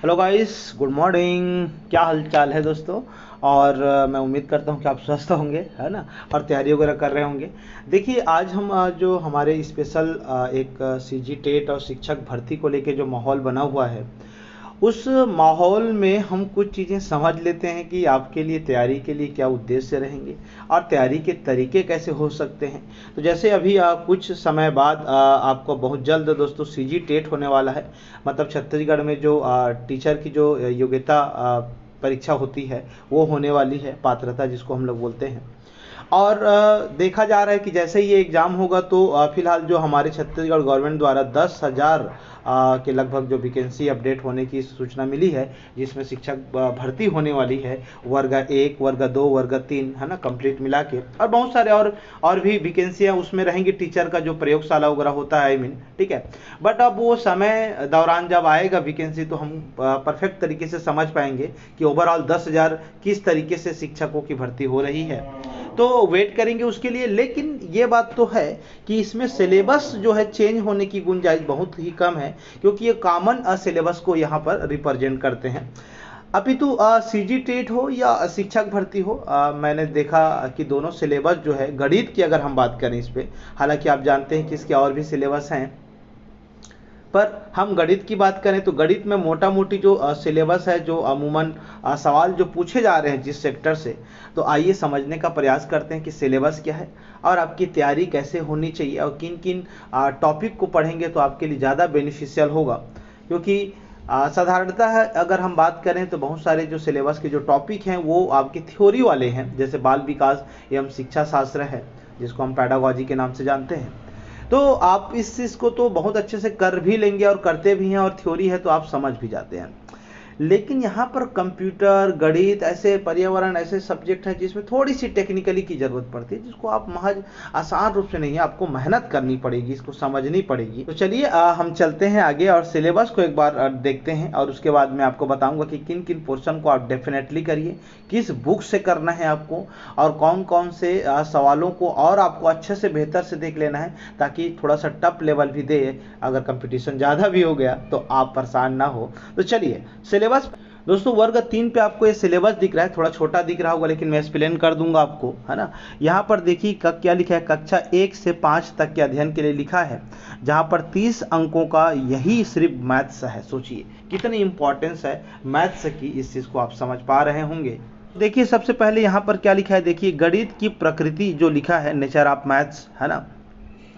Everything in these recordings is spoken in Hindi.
Hello guys, good morning. क्या हाल चाल है दोस्तों। और मैं उम्मीद करता हूँ कि आप स्वस्थ होंगे, है ना, और तैयारी वगैरह कर रहे होंगे। देखिए, आज हम जो हमारे स्पेशल एक सीजी टेट और शिक्षक भर्ती को लेके जो माहौल बना हुआ है, उस माहौल में हम कुछ चीज़ें समझ लेते हैं कि आपके लिए तैयारी के लिए क्या उद्देश्य रहेंगे और तैयारी के तरीके कैसे हो सकते हैं। तो जैसे अभी कुछ समय बाद आपको बहुत जल्द दोस्तों सीजी टेट होने वाला है। मतलब छत्तीसगढ़ में जो टीचर की जो योग्यता परीक्षा होती है वो होने वाली है, पात्रता जिसको हम लोग बोलते हैं। और देखा जा रहा है कि जैसे ही ये एग्ज़ाम होगा तो फिलहाल जो हमारे छत्तीसगढ़ गवर्नमेंट द्वारा 10,000 के लगभग जो वैकेंसी अपडेट होने की सूचना मिली है, जिसमें शिक्षक भर्ती होने वाली है, वर्ग 1, वर्ग 2, वर्ग 3, है ना, कंप्लीट मिला के। और बहुत सारे और भी वैकेंसियाँ उसमें रहेंगी, टीचर का जो प्रयोगशाला वगैरह होता है, आई मीन, ठीक है। बट अब वो समय दौरान जब आएगा वैकेंसी तो हम परफेक्ट तरीके से समझ पाएंगे कि ओवरऑल 10,000 किस तरीके से शिक्षकों की भर्ती हो रही है। तो वेट करेंगे उसके लिए। लेकिन ये बात तो है कि इसमें सिलेबस जो है चेंज होने की गुंजाइश बहुत ही कम है, क्योंकि ये कॉमन सिलेबस को यहाँ पर रिप्रेजेंट करते हैं। अपितु सीजी टेट हो या शिक्षक भर्ती हो, मैंने देखा कि दोनों सिलेबस जो है, गणित की अगर हम बात करें इस पे, हालांकि आप जानते हैं कि इसके और भी सिलेबस हैं, पर हम गणित की बात करें तो गणित में मोटा मोटी जो सिलेबस है, जो अमूमन सवाल जो पूछे जा रहे हैं जिस सेक्टर से, तो आइए समझने का प्रयास करते हैं कि सिलेबस क्या है और आपकी तैयारी कैसे होनी चाहिए और किन किन टॉपिक को पढ़ेंगे तो आपके लिए ज़्यादा बेनिफिशियल होगा। क्योंकि साधारणतः अगर हम बात करें तो बहुत सारे जो सिलेबस के जो टॉपिक हैं वो आपकी थ्योरी वाले हैं, जैसे बाल विकास एवं शिक्षा शास्त्र है, जिसको हम पैडागॉजी के नाम से जानते हैं। तो आप इस चीज़ को तो बहुत अच्छे से कर भी लेंगे और करते भी हैं, और थ्योरी है तो आप समझ भी जाते हैं। लेकिन यहाँ पर कंप्यूटर, गणित, ऐसे पर्यावरण, ऐसे सब्जेक्ट हैं जिसमें थोड़ी सी टेक्निकली की ज़रूरत पड़ती है, जिसको आप महज आसान रूप से नहीं है, आपको मेहनत करनी पड़ेगी, इसको समझनी पड़ेगी। तो चलिए हम चलते हैं आगे और सिलेबस को एक बार देखते हैं, और उसके बाद मैं आपको बताऊंगा कि किन किन पोर्शन को आप डेफिनेटली करिए, किस बुक से करना है आपको, और कौन कौन से सवालों को और आपको अच्छे से बेहतर से देख लेना है, ताकि थोड़ा सा टफ लेवल भी दे। अगर कंपटीशन ज़्यादा भी हो गया तो आप परेशान ना हो। तो चलिए सिलेबस दोस्तों, वर्ग 3 पे आपको ये सिलेबस दिख रहा है, थोड़ा छोटा दिख रहा होगा लेकिन मैं एक्सप्लेन कर दूंगा आपको, है ना। यहाँ पर देखिए क्या लिखा है, कक्षा 1 से 5 तक के अध्ययन के लिए लिखा है, जहाँ पर 30 अंकों का यही सिर्फ मैथ्स है। सोचिए कितनी इंपॉर्टेंस है मैथ्स की, इस चीज़ को आप समझ पा रहे होंगे। देखिए सबसे पहले यहाँ पर क्या लिखा है, देखिए गणित की प्रकृति जो लिखा है, नेचर ऑफ मैथ्स, है ना।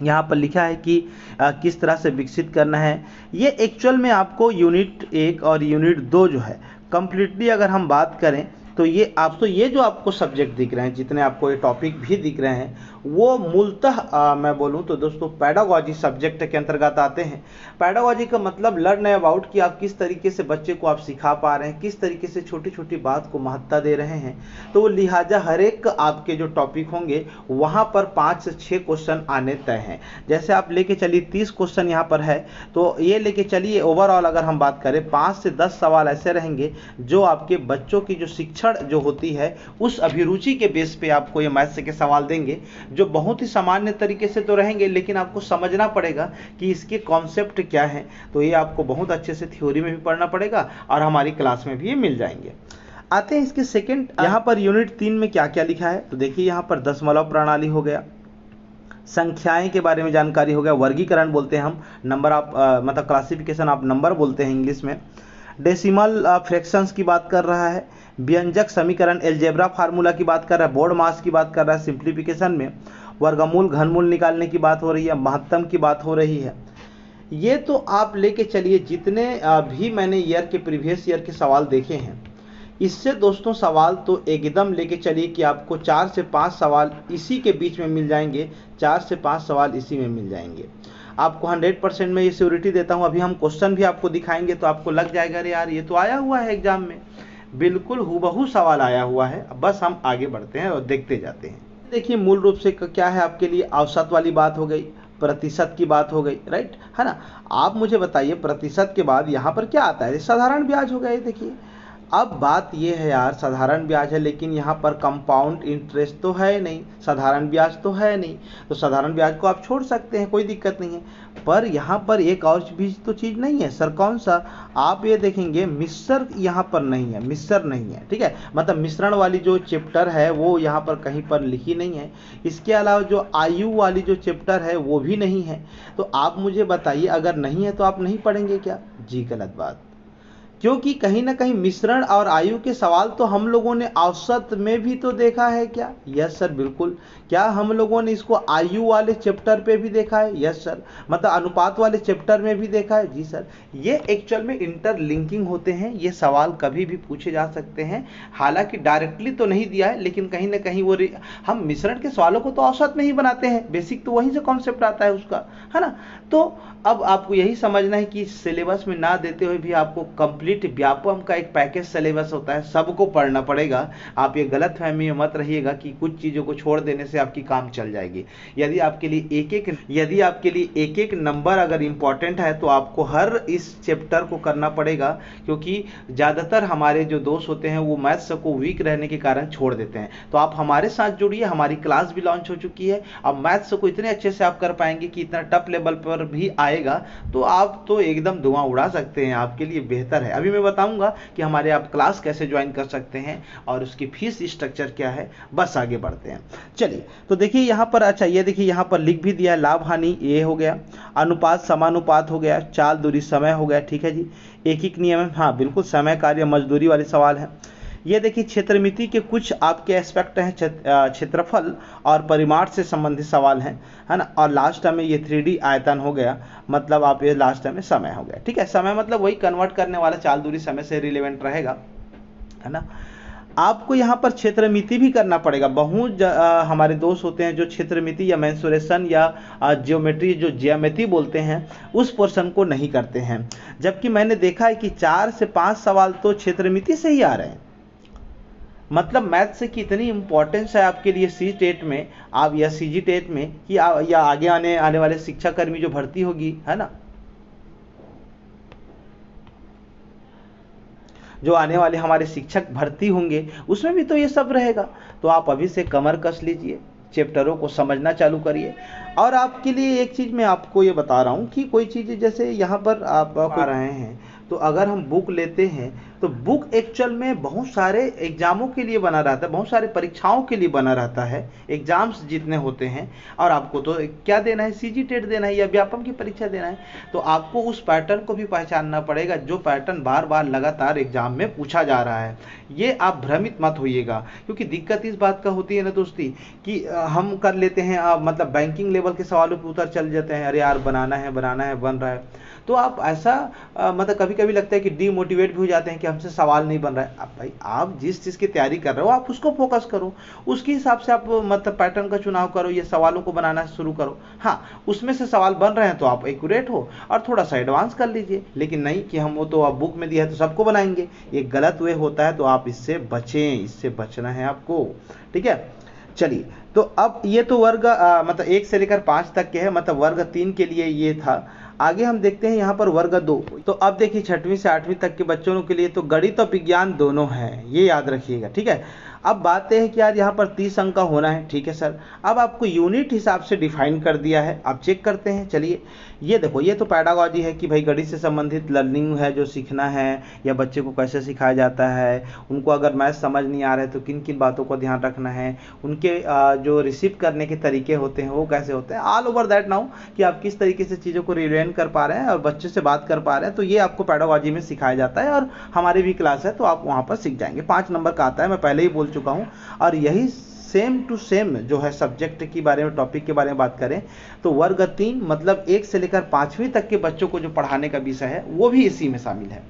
यहाँ पर लिखा है कि किस तरह से विकसित करना है। ये एक्चुअल में आपको यूनिट 1 और यूनिट 2 जो है कंप्लीटली अगर हम बात करें तो ये जो आपको सब्जेक्ट दिख रहे हैं, जितने आपको ये टॉपिक भी दिख रहे हैं, वो मूलतः मैं बोलूँ तो दोस्तों पैडागॉजी सब्जेक्ट के अंतर्गत आते हैं। पैडागॉजी का मतलब लर्न अबाउट, कि आप किस तरीके से बच्चे को आप सिखा पा रहे हैं, किस तरीके से छोटी छोटी बात को महत्ता दे रहे हैं। तो लिहाजा हर एक आपके जो टॉपिक होंगे वहाँ पर 5 से 6 क्वेश्चन आने तय हैं। जैसे आप लेके चलिए 30 क्वेश्चन यहाँ पर है, तो ये लेके चलिए ओवरऑल अगर हम बात करें 5 से 10 सवाल ऐसे रहेंगे जो आपके बच्चों की जो शिक्षण जो होती है उस अभिरुचि के बेस पे आपको ये मैथ्स के सवाल देंगे, जो बहुत ही सामान्य तरीके से तो रहेंगे, लेकिन आपको समझना पड़ेगा कि इसके कॉन्सेप्ट क्या है। तो ये आपको बहुत अच्छे से थ्योरी में भी पढ़ना पड़ेगा और हमारी क्लास में भी ये मिल जाएंगे। आते हैं इसके सेकंड, यहाँ पर यूनिट 3 में क्या क्या लिखा है, तो देखिए यहाँ पर दशमलव प्रणाली हो गया, संख्याएं के बारे में जानकारी हो गया, वर्गीकरण बोलते हैं हम, नंबर ऑफ मतलब क्लासिफिकेशन ऑफ नंबर बोलते हैं इंग्लिश में, डेसिमल फ्रैक्शंस की बात कर रहा है, व्यंजक समीकरण एल्जेब्रा फार्मूला की बात कर रहा है, बोर्ड मास की बात कर रहा है, सिंप्लीफिकेशन में वर्गमूल घनमूल निकालने की बात हो रही है, महत्तम की बात हो रही है। ये तो आप लेके चलिए जितने भी मैंने ईयर के प्रीवियस ईयर के सवाल देखे हैं, इससे दोस्तों सवाल तो एकदम लेके चलिए कि आपको 4 से 5 सवाल इसी के बीच में मिल जाएंगे, 4 से 5 सवाल इसी में मिल जाएंगे। आपको 100% में ये श्योरिटी देता हूँ। अभी हम क्वेश्चन भी आपको दिखाएंगे तो आपको लग जाएगा अरे यार ये तो आया हुआ है एग्जाम में, बिल्कुल हूबहू सवाल आया हुआ है। बस हम आगे बढ़ते हैं और देखते जाते हैं। देखिए मूल रूप से क्या है आपके लिए, औसत वाली बात हो गई, प्रतिशत की बात हो गई, राइट, है ना। आप मुझे बताइए प्रतिशत के बाद यहाँ पर क्या आता है, साधारण ब्याज हो गया। देखिए अब बात ये है यार, साधारण ब्याज है लेकिन यहाँ पर कंपाउंड इंटरेस्ट तो है नहीं, साधारण ब्याज तो है नहीं, तो साधारण ब्याज को आप छोड़ सकते हैं, कोई दिक्कत नहीं है। पर यहाँ पर एक और भी तो चीज़ नहीं है सर, कौन सा? आप ये देखेंगे मिश्र यहाँ पर नहीं है, मिश्र नहीं है, ठीक है, मतलब मिश्रण वाली जो चैप्टर है वो यहाँ पर कहीं पर लिखी नहीं है। इसके अलावा जो आयु वाली जो चैप्टर है वो भी नहीं है। तो आप मुझे बताइए, अगर नहीं है तो आप नहीं पढ़ेंगे क्या? जी गलत बात, क्योंकि कहीं ना कहीं मिश्रण और आयु के सवाल तो हम लोगों ने औसत में भी तो देखा है क्या? यस सर, बिल्कुल। क्या हम लोगों ने इसको आयु वाले चैप्टर पे भी देखा है? Yes sir. मतलब अनुपात वाले चैप्टर में भी देखा है? जी सर। ये एक्चुअल में इंटरलिंकिंग होते हैं, ये सवाल कभी भी पूछे जा सकते हैं। हालांकि डायरेक्टली तो नहीं दिया है, लेकिन कहीं ना कहीं वो हम मिश्रण के सवालों को तो औसत में ही बनाते हैं, बेसिक तो वहीं से कॉन्सेप्ट आता है उसका, है ना। तो अब आपको यही समझना है कि सिलेबस में ना देते हुए भी आपको कंप्लीट व्यापम का एक पैकेज सिलेबस होता है, सबको पढ़ना पड़ेगा। आप ये गलत फहमी में मत रहिएगा कि कुछ चीज़ों को छोड़ देने से आपकी काम चल जाएगी। यदि आपके लिए एक एक नंबर अगर इम्पॉर्टेंट है तो आपको हर इस चैप्टर को करना पड़ेगा, क्योंकि ज़्यादातर हमारे जो दोस्त होते हैं वो मैथ्स को वीक रहने के कारण छोड़ देते हैं। तो आप हमारे साथ जुड़िए, हमारी क्लास भी लॉन्च हो चुकी है। अब मैथ्स को इतने अच्छे से आप कर पाएंगे कि इतना टफ लेवल पर भी आएगा तो आप तो एकदम धुआं उड़ा सकते हैं, आपके लिए बेहतर है। अभी मैं बताऊंगा कि हमारे आप क्लास कैसे ज्वाइन कर सकते हैं और उसकी फीस स्ट्रक्चर क्या है। बस आगे बढ़ते हैं, चलिए। तो देखिए यहाँ पर, अच्छा ये देखिए यहाँ पर लिख भी दिया, लाभ हानि ये हो गया, अनुपात समानुपात हो गया, चाल दूरी समय हो गया, ठीक है जी। एक नियम है, हाँ बिल्कुल, समय कार्य मजदूरी वाले सवाल है। ये देखिए क्षेत्रमिति के कुछ आपके एस्पेक्ट हैं, क्षेत्रफल और परिमाण से संबंधित सवाल हैं, है ना। और लास्ट में ये 3D आयतन हो गया, मतलब आप ये लास्ट में समय हो गया, ठीक है। समय मतलब वही कन्वर्ट करने वाला, चाल दूरी समय से रिलेवेंट रहेगा, है ना। आपको यहाँ पर क्षेत्रमिति भी करना पड़ेगा। बहुत हमारे दोस्त होते हैं जो क्षेत्रमिति या मेंसुरेशन या ज्योमेट्री, जो ज्यामिति बोलते हैं, उस पोर्शन को नहीं करते हैं, जबकि मैंने देखा है कि 4 से 5 सवाल तो क्षेत्रमिति से ही आ रहे हैं। मतलब मैथ से कितनी इंपॉर्टेंस है आपके लिए सी टेट में, आप या सीजी टेट में, कि या आगे आने वाले शिक्षाकर्मी जो भर्ती होगी, है ना, जो आने वाले हमारे शिक्षक भर्ती होंगे, उसमें भी तो ये सब रहेगा। तो आप अभी से कमर कस लीजिए, चैप्टरों को समझना चालू करिए। और आपके लिए एक चीज़ मैं आपको ये बता रहा हूँ कि कोई चीज़ जैसे यहाँ पर आप आ रहे हैं, तो अगर हम बुक लेते हैं तो बुक एक्चुअल में बहुत सारे एग्जामों के लिए बना रहता है, बहुत सारे परीक्षाओं के लिए बना रहता है, एग्जाम्स जितने होते हैं। और आपको तो क्या देना है, सीजी टेट देना है या व्यापम की परीक्षा देना है। तो आपको उस पैटर्न को भी पहचानना पड़ेगा जो पैटर्न बार बार लगातार एग्जाम में पूछा जा रहा है। ये आप भ्रमित मत होइएगा, क्योंकि दिक्कत इस बात का होती है ना दोस्ती, कि हम कर लेते हैं, मतलब बैंकिंग लेवल के सवालों पर उतर चल जाते हैं, अरे यार बनाना है बन रहा है। तो आप ऐसा मतलब कभी कभी लगता है कि डीमोटिवेट भी हो जाते हैं कि हमसे सवाल नहीं बन रहा है। अब भाई आप जिस चीज़ की तैयारी कर रहे हो आप उसको फोकस करो, उसके हिसाब से आप मतलब पैटर्न का चुनाव करो, ये सवालों को बनाना शुरू करो। हाँ, उसमें से सवाल बन रहे हैं तो आप एक्यूरेट हो और थोड़ा सा एडवांस कर लीजिए, लेकिन नहीं कि हम वो तो आप बुक में दिया है तो सबको बनाएंगे, ये गलत वे होता है। तो आप इससे बचें, इससे बचना है आपको, ठीक है। चलिए, तो अब ये तो वर्ग मतलब 1 से लेकर 5 तक के है, मतलब वर्ग 3 के लिए ये था। आगे हम देखते हैं यहाँ पर वर्ग 2। तो अब देखिए 6वीं से 8वीं तक के बच्चों के लिए तो गणित और विज्ञान दोनों है, ये याद रखिएगा, ठीक है। अब बात है कि यार यहाँ पर 30 अंक का होना है, ठीक है सर। अब आपको यूनिट हिसाब से डिफाइन कर दिया है, आप चेक करते हैं। चलिए, ये देखो, ये तो पैडागॉजी है कि भाई गणित से संबंधित लर्निंग है, जो सीखना है या बच्चे को कैसे सिखाया जाता है, उनको अगर मैथ समझ नहीं आ रहा है तो किन किन बातों को ध्यान रखना है, उनके जो रिसीव करने के तरीके होते हैं वो कैसे होते हैं, ऑल ओवर दैट नाउ, कि आप किस तरीके से चीज़ों को रिलेट कर पा रहे हैं और बच्चे से बात कर पा रहे हैं। तो ये आपको पैडागॉजी में सिखाया जाता है और हमारी भी क्लास है तो आप वहाँ पर सीख जाएंगे। 5 नंबर का आता है, मैं पहले ही बोल चुका हूँ। और यही सेम टू सेम जो है सब्जेक्ट के बारे में, टॉपिक के बारे में बात करें तो वर्ग 3 मतलब 1 से लेकर 5वीं तक के बच्चों को जो पढ़ाने का विषय है वो भी इसी में शामिल है।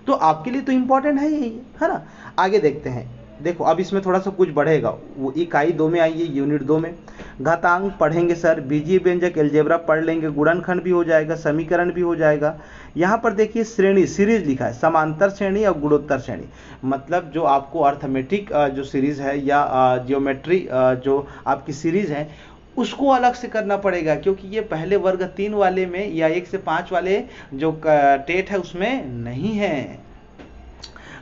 तो आपके लिए तो इंपॉर्टेंट है यही, है ना। आगे देखते हैं, देखो अब इसमें थोड़ा सा कुछ बढ़ेगा, वो इकाई 2 में आइए, यूनिट 2 में घातांक पढ़ेंगे सर, बीजीय व्यंजक अलजेब्रा पढ़ लेंगे, गुणनखंड भी हो जाएगा, समीकरण भी हो जाएगा। यहाँ पर देखिए श्रेणी सीरीज लिखा है, समांतर श्रेणी और गुणोत्तर श्रेणी, मतलब जो आपको अर्थमेटिक जो सीरीज है या ज्योमेट्री जो आपकी सीरीज है उसको अलग से करना पड़ेगा, क्योंकि ये पहले वर्ग 3 वाले में या 1 से 5 वाले जो टेट है उसमें नहीं है।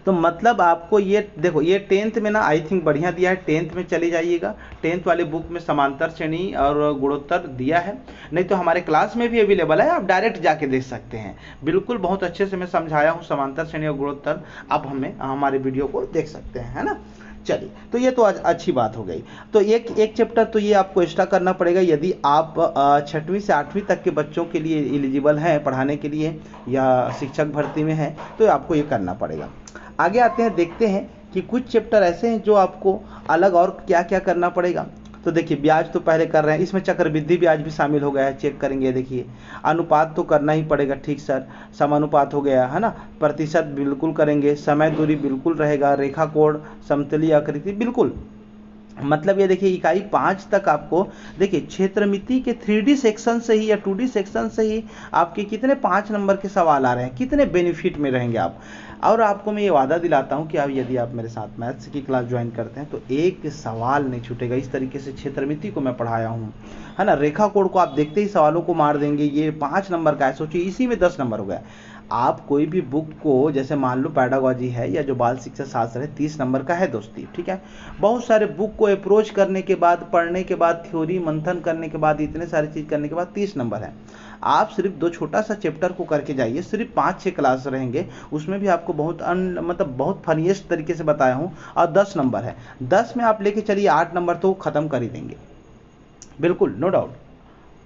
तो मतलब आपको ये देखो, ये 10th में ना आई थिंक बढ़िया दिया है, 10th में चले जाइएगा, 10th वाले बुक में समांतर श्रेणी और गुणोत्तर दिया है, नहीं तो हमारे क्लास में भी अवेलेबल है, आप डायरेक्ट जाके देख सकते हैं। बिल्कुल बहुत अच्छे से मैं समझाया हूँ समांतर श्रेणी और गुणोत्तर, आप हमारे वीडियो को देख सकते हैं, है ना। चलिए, तो ये तो आज अच्छी बात हो गई। तो एक चैप्टर तो ये आपको एक्स्ट्रा करना पड़ेगा यदि आप 6वीं से 8वीं तक के बच्चों के लिए एलिजिबल हैं पढ़ाने के लिए या शिक्षक भर्ती में हैं, तो आपको ये करना पड़ेगा। आगे आते हैं, देखते हैं कि कुछ चैप्टर ऐसे हैं जो आपको अलग और क्या क्या करना पड़ेगा। तो देखिए, ब्याज तो पहले कर रहे हैं, इसमें चक्रवृद्धि ब्याज भी शामिल हो गया है, चेक करेंगे। देखिए, अनुपात तो करना ही पड़ेगा, ठीक सर, समानुपात हो गया है ना, प्रतिशत बिल्कुल करेंगे, समय दूरी बिल्कुल रहेगा, रेखा कोण, समतलीय आकृति बिल्कुल। मतलब ये देखिए, इकाई 5 तक आपको देखिए क्षेत्रमिति के 3D सेक्शन से ही या 2D सेक्शन से ही आपके कितने 5 नंबर के सवाल आ रहे हैं, कितने बेनिफिट में रहेंगे आप। और आपको मैं ये वादा दिलाता हूँ कि अब यदि आप मेरे साथ मैथ्स की क्लास ज्वाइन करते हैं तो एक सवाल नहीं छूटेगा। इस तरीके से क्षेत्रमिति को मैं पढ़ाया हूँ, है ना। रेखा कोण को आप देखते ही सवालों को मार देंगे, ये 5 नंबर का है, सोचिए इसी में 10 नंबर हो गया। आप कोई भी बुक को, जैसे मान लो पैडागॉजी है या जो बाल शिक्षा शास्त्र है, 30 नंबर का है दोस्ती, ठीक है। बहुत सारे बुक को अप्रोच करने के बाद, पढ़ने के बाद, थ्योरी मंथन करने के बाद, इतने सारी चीज़ करने के बाद 30 नंबर है। आप सिर्फ 2 छोटा सा चैप्टर को करके जाइए, सिर्फ 5-6 क्लास रहेंगे, उसमें भी आपको बहुत मतलब बहुत फनीएस्ट तरीके से बताया हूँ, और 10 नंबर है। 10 में आप लेके चलिए 8 नंबर तो ख़त्म कर ही देंगे, बिल्कुल नो डाउट।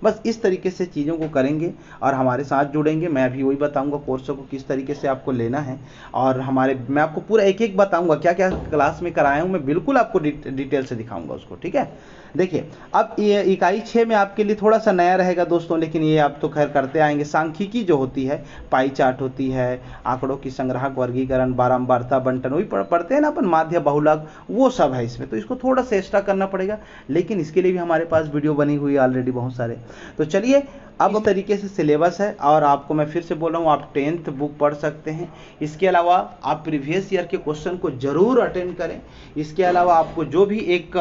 बस इस तरीके से चीज़ों को करेंगे और हमारे साथ जुड़ेंगे। मैं अभी वही बताऊंगा कोर्स को किस तरीके से आपको लेना है, और मैं आपको पूरा एक एक बताऊंगा क्या क्या क्लास में कराया हूँ, मैं बिल्कुल आपको डिटेल से दिखाऊंगा उसको, ठीक है। देखिए, अब ये इकाई 6 में आपके लिए थोड़ा सा नया रहेगा दोस्तों, लेकिन ये आप तो खैर करते आएंगे। सांख्यिकी जो होती है, पाई चार्ट होती है, आंकड़ों की संग्राहक, वर्गीकरण, बारंबारता, बंटन, वही पढ़ते हैं ना अपन, माध्य, बहुलक, वो सब है इसमें। तो इसको थोड़ा सा एक्स्ट्रा करना पड़ेगा, लेकिन इसके लिए भी हमारे पास वीडियो बनी हुई है ऑलरेडी बहुत सारे। तो चलिए, अब इस तरीके से सिलेबस है, और आपको मैं फिर से बोल रहा हूँ, आप 10th बुक पढ़ सकते हैं। इसके अलावा आप प्रीवियस ईयर के क्वेश्चन को जरूर अटेंड करें। इसके अलावा आपको जो भी एक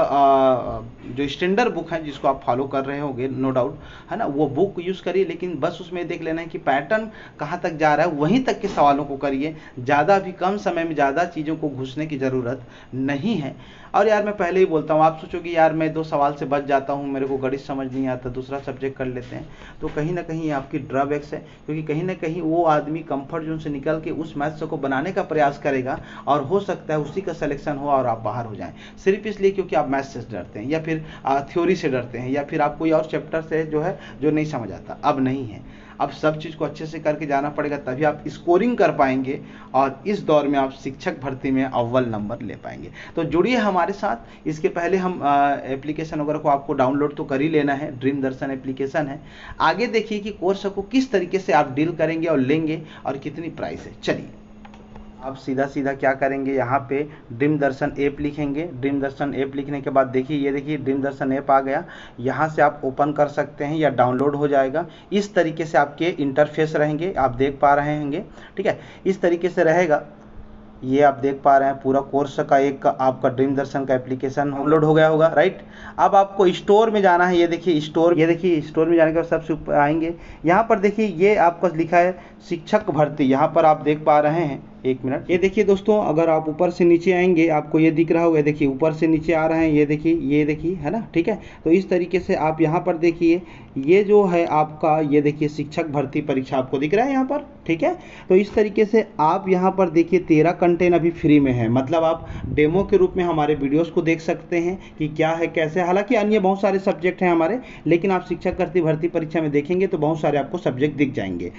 जो स्टैंडर्ड बुक है जिसको आप फॉलो कर रहे होंगे, नो डाउट, है ना, वो बुक यूज़ करिए, लेकिन बस उसमें देख लेना है कि पैटर्न कहाँ तक जा रहा है, वहीं तक के सवालों को करिए। ज़्यादा भी कम समय में ज़्यादा चीज़ों को घुसने की ज़रूरत नहीं है। और यार मैं पहले ही बोलता हूँ, आप सोचोगे यार मैं 2 सवाल से बच जाता हूँ, मेरे को गणित समझ नहीं आता, दूसरा सब्जेक्ट कर लेते हैं, तो कहीं ना कहीं आपकी ड्रॉबैक्स है, क्योंकि कहीं ना कहीं वो आदमी कंफर्ट जोन से निकल के उस मैथ्स को बनाने का प्रयास करेगा, और हो सकता है उसी का सिलेक्शन हो और आप बाहर हो जाएं, सिर्फ इसलिए क्योंकि आप मैथ्स से डरते हैं, या फिर थ्योरी से डरते हैं, या फिर आप कोई और चैप्टर से जो नहीं समझ आता। अब नहीं है, अब सब चीज़ को अच्छे से करके जाना पड़ेगा, तभी आप स्कोरिंग कर पाएंगे, और इस दौर में आप शिक्षक भर्ती में अव्वल नंबर ले पाएंगे। तो जुड़िए हमारे साथ। इसके पहले हम एप्लीकेशन वगैरह को आपको डाउनलोड तो कर ही लेना है, ड्रीम दर्शन एप्लीकेशन है। आगे देखिए कि कोर्स को किस तरीके से आप डील करेंगे और लेंगे, और कितनी प्राइस है। चलिए, आप सीधा सीधा क्या करेंगे, यहाँ पे ड्रीम दर्शन ऐप लिखेंगे। ड्रीम दर्शन ऐप लिखने के बाद देखिए, ये देखिए ड्रीम दर्शन ऐप आ गया। यहाँ से आप ओपन कर सकते हैं या डाउनलोड हो जाएगा। इस तरीके से आपके इंटरफेस रहेंगे, आप देख पा रहे होंगे, ठीक है, इस तरीके से रहेगा। ये आप देख पा रहे हैं पूरा कोर्स का एक आपका ड्रीम दर्शन का एप्लीकेशन डाउनलोड हो गया होगा, राइट। अब आपको स्टोर में जाना है, ये देखिए स्टोर, ये देखिए स्टोर में जाने के बाद सबसे ऊपर आएंगे, यहाँ पर देखिए ये आपका लिखा है शिक्षक भर्ती, यहाँ पर आप देख पा रहे हैं। एक मिनट, ये देखिए दोस्तों, अगर आप ऊपर से नीचे आएंगे आपको ये दिख रहा होगा, देखिए ऊपर से नीचे आ रहे हैं, ये देखिए है ना, ठीक है। तो इस तरीके से आप यहाँ पर देखिए, ये जो है आपका, ये देखिए शिक्षक भर्ती परीक्षा आपको दिख रहा है यहाँ पर, ठीक है। तो इस तरीके से आप यहाँ पर देखिए 13 कंटेंट अभी फ्री में है, मतलब आप डेमो के रूप में हमारे वीडियोस को देख सकते हैं कि क्या है कैसे। हालांकि अन्य बहुत सारे सब्जेक्ट हैं हमारे, लेकिन आप शिक्षक भर्ती परीक्षा में देखेंगे तो बहुत सारे आपको सब्जेक्ट दिख जाएंगे।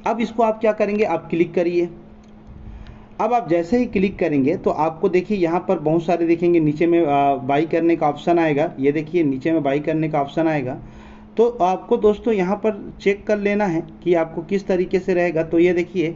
अब इसको आप क्या करेंगे, आप क्लिक करिए। अब आप जैसे ही क्लिक करेंगे तो आपको देखिए यहाँ पर बहुत सारे देखेंगे, नीचे में बाई करने का ऑप्शन आएगा, ये देखिए नीचे में बाई करने का ऑप्शन आएगा। तो आपको दोस्तों यहाँ पर चेक कर लेना है कि आपको किस तरीके से रहेगा। तो ये देखिए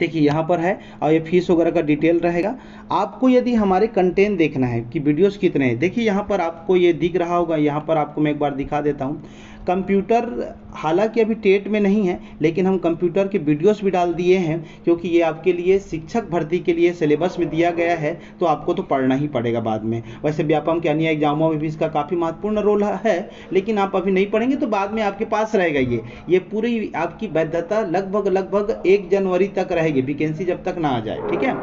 यहाँ पर है, और ये फीस वगैरह का डिटेल रहेगा। आपको यदि हमारे कंटेंट देखना है कि वीडियोस कितने हैं, देखिए यहाँ पर आपको ये दिख रहा होगा, यहाँ पर आपको मैं एक बार दिखा देता हूँ। कंप्यूटर हालांकि अभी टेट में नहीं है, लेकिन हम कंप्यूटर के वीडियोस भी डाल दिए हैं, क्योंकि ये आपके लिए शिक्षक भर्ती के लिए सिलेबस में दिया गया है, तो आपको तो पढ़ना ही पड़ेगा बाद में। वैसे व्यापम के अन्य एग्जामों में भी इसका काफ़ी महत्वपूर्ण रोल है, लेकिन आप अभी नहीं पढ़ेंगे तो बाद में आपके पास रहेगा। ये पूरी आपकी वैधता लगभग 1 जनवरी तक रहेगी, वैकेंसी जब तक ना आ जाए, ठीक है।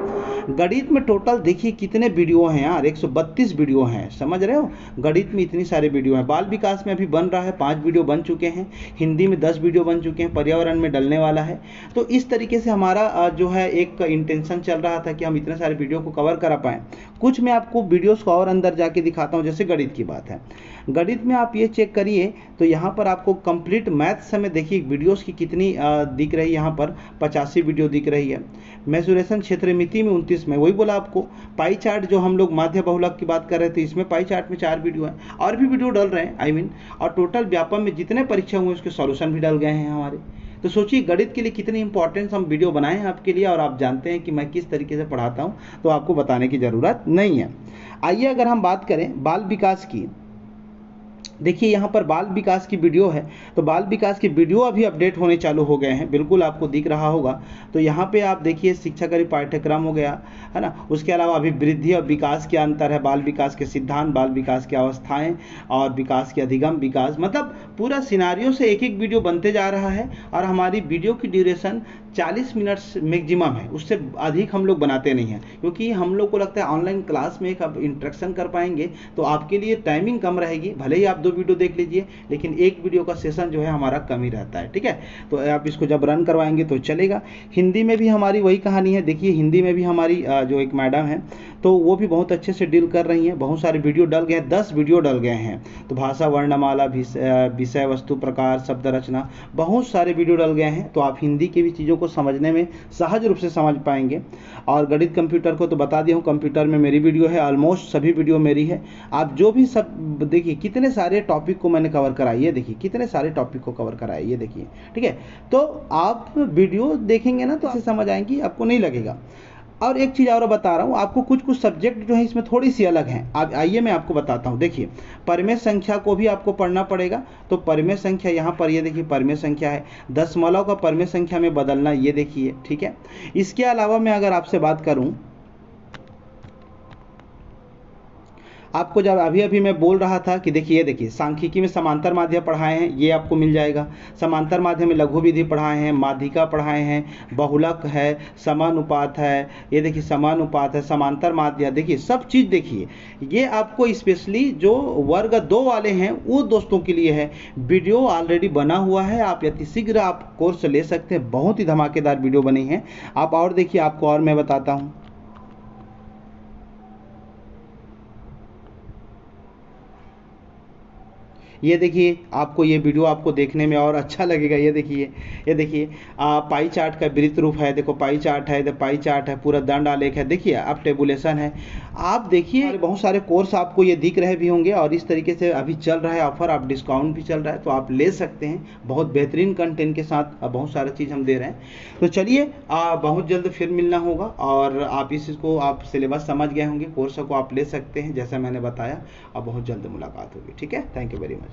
गणित में टोटल देखिए कितने वीडियो हैं यार, 132 वीडियो हैं, समझ रहे हो। गणित में इतनी सारे वीडियो हैं। बाल विकास में अभी बन रहा है, 5 वीडियो बन चुके हैं, हिंदी में 10 वीडियो बन चुके हैं, पर्यावरण में डलने वाला है। तो इस तरीके से हमारा जो है एक इंटेंशन चल रहा था कि हम इतने सारे वीडियो को कवर करा पाएँ। कुछ मैं आपको वीडियोस को और अंदर जाके दिखाता हूँ। जैसे गणित की बात है, गणित में आप ये चेक करिए तो यहाँ पर आपको कंप्लीट मैथ्स में देखिए वीडियोस की कितनी दिख रही है। यहाँ पर 85 वीडियो दिख रही है। मेंसुरेशन क्षेत्रमिति में 29 में, वही बोला आपको। पाई चार्ट जो हम लोग माध्य बहुलक की बात कर रहे थे, इसमें पाई चार्ट में 4 वीडियो हैं, और भी वीडियो डल रहे हैं और टोटल व्यापम में जितने परीक्षा हुए उसके सॉल्यूशन भी डल गए हैं हमारे। तो सोचिए गणित के लिए कितनी इंपॉर्टेंस हम वीडियो बनाए हैं आपके लिए, और आप जानते हैं कि मैं किस तरीके से पढ़ाता हूं, तो आपको बताने की ज़रूरत नहीं है। आइए अगर हम बात करें बाल विकास की, देखिए यहाँ पर बाल विकास की वीडियो है, तो बाल विकास की वीडियो अभी अपडेट होने चालू हो गए हैं, बिल्कुल आपको दिख रहा होगा। तो यहाँ पे आप देखिए शिक्षाकारी पाठ्यक्रम हो गया है ना, उसके अलावा अभी वृद्धि और विकास के अंतर है, बाल विकास के सिद्धांत, बाल विकास की अवस्थाएं और विकास के अधिगम विकास, मतलब पूरा सिनारियो से एक एक वीडियो बनते जा रहा है। और हमारी वीडियो की ड्यूरेशन 40 मिनट्स मैक्सिमम है, उससे अधिक हम लोग बनाते नहीं हैं, क्योंकि हम लोग को लगता है ऑनलाइन क्लास में एक आप इंटरेक्शन कर पाएंगे तो आपके लिए टाइमिंग कम रहेगी। भले ही आप 2 वीडियो देख लीजिए, लेकिन एक वीडियो का सेशन जो है हमारा कम ही रहता है, ठीक है। तो आप इसको जब रन करवाएंगे तो चलेगा। हिंदी में भी हमारी वही कहानी है। देखिए हिंदी में भी हमारी जो एक मैडम है, तो वो भी बहुत अच्छे से डील कर रही हैं। बहुत सारे वीडियो डल गए, 10 वीडियो डल गए हैं। तो भाषा, वर्णमाला, विषय वस्तु प्रकार, शब्द रचना, बहुत सारे वीडियो डल गए हैं। तो आप हिंदी की भी चीज़ों को समझने में सहज रूप से समझ पाएंगे। और गणित कंप्यूटर को तो बता दिया हूँ, कंप्यूटर में मेरी वीडियो है, ऑलमोस्ट सभी वीडियो मेरी है। आप जो भी सब देखिए कितने सारे टॉपिक को मैंने कवर कराई है, देखिए कितने सारे टॉपिक को कवर कराया ये देखिए, ठीक है। तो आप वीडियो देखेंगे ना तो आपसे समझ आएंगी, आपको नहीं लगेगा। और एक चीज़ और बता रहा हूँ आपको, कुछ सब्जेक्ट जो है इसमें थोड़ी सी अलग हैं। आप आइए मैं आपको बताता हूँ। देखिए परिमेय संख्या को भी आपको पढ़ना पड़ेगा। तो परिमेय संख्या यहाँ पर ये देखिए परिमेय संख्या है, दशमलव का परिमेय संख्या में बदलना, ये देखिए, ठीक है। इसके अलावा मैं अगर आपसे बात करूँ, आपको जब अभी मैं बोल रहा था कि देखिए, ये देखिए सांख्यिकी में समांतर माध्य पढ़ाए हैं, ये आपको मिल जाएगा। समांतर माध्य में लघु विधि पढ़ाए हैं, माध्यिका पढ़ाए हैं, बहुलक है, समानुपात है, ये देखिए समानुपात है, समांतर माध्य, देखिए सब चीज़ देखिए। ये आपको स्पेशली जो वर्ग 2 वाले हैं वो दोस्तों के लिए है। वीडियो ऑलरेडी बना हुआ है, आप यतिशीघ्र आप कोर्स ले सकते हैं। बहुत ही धमाकेदार वीडियो बनी है। आप और देखिए, आपको और मैं बताता हूँ। ये देखिए आपको ये वीडियो आपको देखने में और अच्छा लगेगा। ये देखिए पाई चार्ट का विस्तृत रूप है। देखो पाई चार्ट है, पाई चार्ट है, पूरा दंड आलेख है। देखिए अब टेबुलेशन है। आप देखिए बहुत सारे कोर्स आपको ये दिख रहे भी होंगे, और इस तरीके से अभी चल रहा है ऑफर, आप डिस्काउंट भी चल रहा है, तो आप ले सकते हैं। बहुत बेहतरीन कंटेंट के साथ बहुत सारा चीज़ हम दे रहे हैं। तो चलिए बहुत जल्द फिर मिलना होगा, और आप इसको आप सिलेबस समझ गए होंगे, कोर्स को आप ले सकते हैं जैसा मैंने बताया। अब बहुत जल्द मुलाकात होगी, ठीक है। Thank you very much.